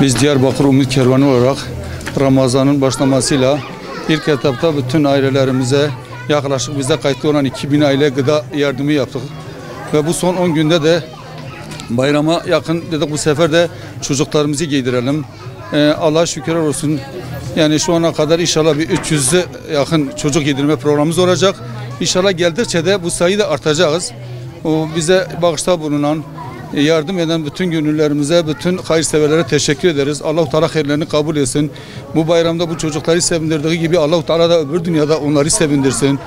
Biz Diyarbakır Umut Kervanı olarak Ramazan'ın başlamasıyla ilk etapta bütün ailelerimize yaklaşık bize kayıtlı olan 2000 aile gıda yardımı yaptık. Ve bu son 10 günde de bayrama yakın dedik bu sefer de çocuklarımızı giydirelim. Allah'a şükürler olsun. Yani şu ana kadar inşallah bir 300'e yakın çocuk giydirme programımız olacak. İnşallah geldikçe de bu sayıyı da artacağız. O bize bağışta bulunan, yardım eden bütün gönüllerimize, bütün hayırseverlere teşekkür ederiz. Allah-u Teala hayırlarını kabul etsin. Bu bayramda bu çocukları sevindirdiği gibi Allah-u Teala da öbür dünyada onları sevindirsin.